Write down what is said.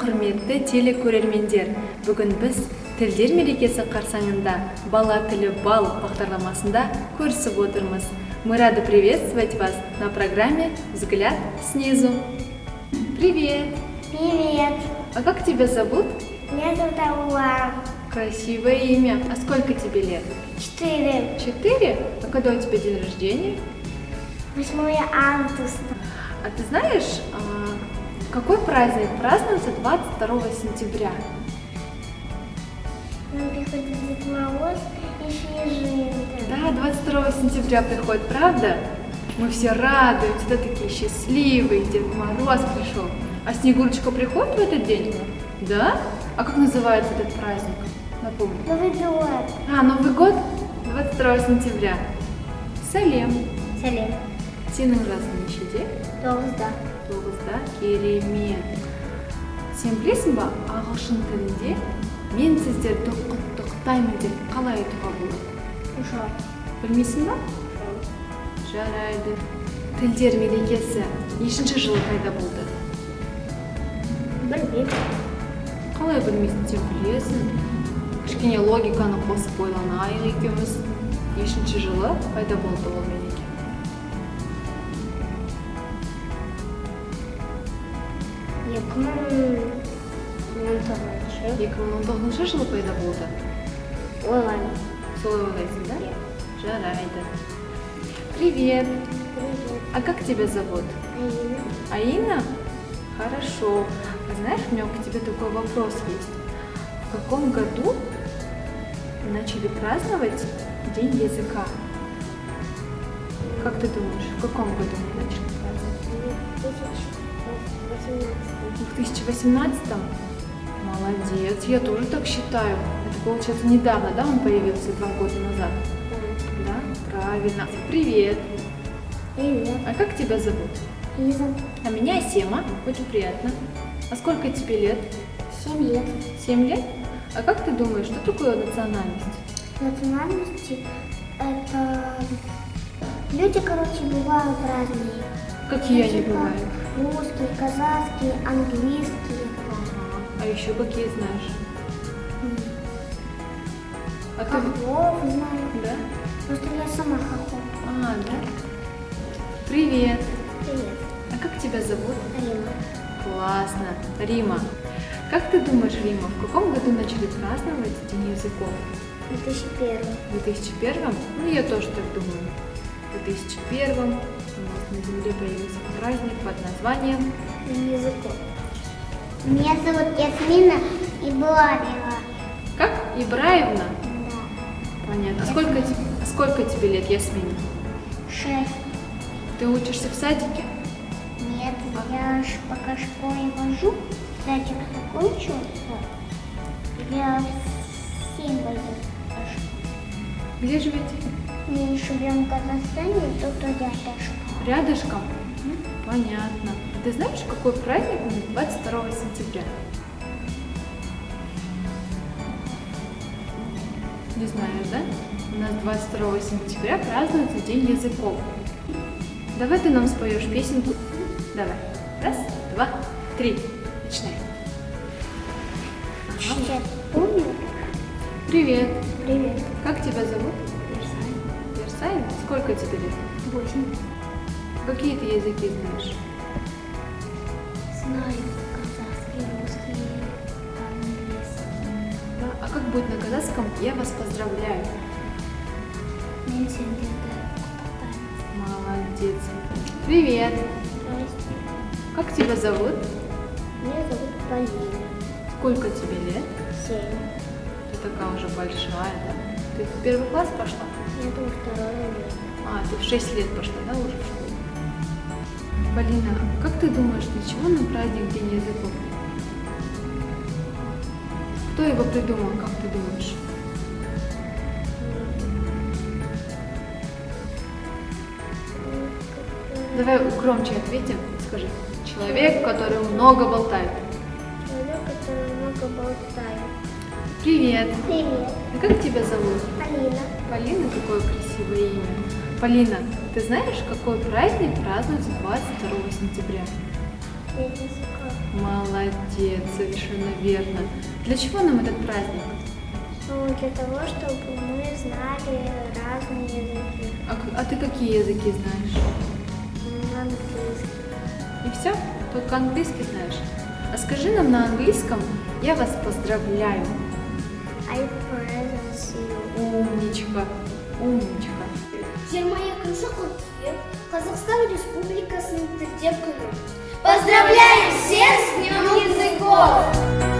құрметті телекөрермендер, бүгін біз тілдер мерекесі қарсаңында бала тілі бал бағдарламасында көрісіп отырмыз. Мы рады приветствовать вас на программе «Взгляд снизу». Привет! Привет! А как тебя зовут? Меня зовут Алла. Красивое имя. А сколько тебе лет? 4. 4? А когда у тебя день рождения? 8 августа. А ты знаешь, какой праздник празднуется 22 сентября? Нам приходит Дед Мороз и Снежинка. Да, 22 сентября приходит, правда? Мы все рады, всегда такие счастливые, Дед Мороз пришел. А Снегурочка приходит в этот день? Да? А как называется этот праздник? Напомню. Новый год. Новый год? 22 сентября. Сәлем. Сәлем. Сенің жасың нешеде? 9-да. 9-да, керемет. Сен білесің ба, ағылшын тілінде мен сіздерді құттықтаймын деп қалай айтуға болады? Жоқ. Білмейсің ба? Жарайды. Тілдер мерекесі нешінші жылы пайда болды? Білмеймін. Қалай білмейсің, сен білесің. Кішкене логиканы қосып ойланайық екеуміз. Нешінші жылы пайда болды ол мереке? 2019 жылы пайда болды. Ойлаймын. Солай ойлайсың, да? Иә. Жарайды. Привет. Привет. А как тебя зовут? Алина. Аина? Хорошо. А знаешь, у меня к тебе такой вопрос есть. В каком году начали праздновать День языка? Как ты думаешь, в каком году мы начали праздновать? В 2018? Молодец, я тоже так считаю. Это получается недавно, да, он появился 2 года назад? Да, правильно. Привет. Привет. А как тебя зовут? Лиза. А меня Сема, очень приятно. А сколько тебе лет? 7 лет. 7 лет? А как ты думаешь, что такое национальность? Национальности это люди, бывают разные. Какие они бывают? Русские, казахские, английские. Ага. А еще какие знаешь? А ты... Хохлов знаю. Да? Просто я сама хохлов. Да? Привет. Привет. А как тебя зовут? Алина. Классно. Рима. Как ты думаешь, Рима, в каком году начали праздновать День языков? 2001. В 2001? Ну, я тоже так думаю. В 2001 у нас на Земле появился праздник под названием Языков. Меня зовут Ясмина Ибуарева. Как? Ибраевна? Да. Понятно. А сколько тебе лет, Ясмина? 6. Ты учишься в садике? Нет, я пока в школе вожу. Садик закончился. Я в 7 пойду. Где живете? Мы живем в Казахстане, тут рядышком. Рядышком? Понятно. А ты знаешь, какой праздник у нас 22 сентября? Не знаешь, да? У нас 22 сентября празднуется День языков. Давай ты нам споешь песенку. Давай. 1, 2, 3. Начинай. Сейчас помню. Привет. Привет. Как тебя зовут? Версай. Сколько тебе лет? 8. Какие ты языки знаешь? Знаю казахский, русский, английский. Да. А как будет на казахском? Я вас поздравляю. Мен сендерді Молодец. Привет. Здрасте. Как тебя зовут? Меня зовут Полина. Сколько тебе лет? 7. Ты такая уже большая, да? Ты в 1 класс пошла? Я был 2 лет. Ты в 6 лет пошла, да, уже в школу? Полина, как ты думаешь, для чего нам праздник День языков? Кто его придумал, как ты думаешь? Давай громче ответим. Скажи. Человек, который много болтает. Человек, который много болтает. Привет. Привет. А как тебя зовут? Алина. Полина, какое красивое имя. Полина, ты знаешь, какой праздник празднуется 22 сентября? языков. Молодец, совершенно верно. Для чего нам этот праздник? Ну, для того, чтобы мы знали разные языки. А ты какие языки знаешь? Английский. И все? Только английский знаешь? А скажи нам на английском «Я вас поздравляю». I present you. Умничка, умничка. Жиырма екінші қыркүйек Қазақстан Республикасының тілдер күні. Поздравляем всех с Днем языков!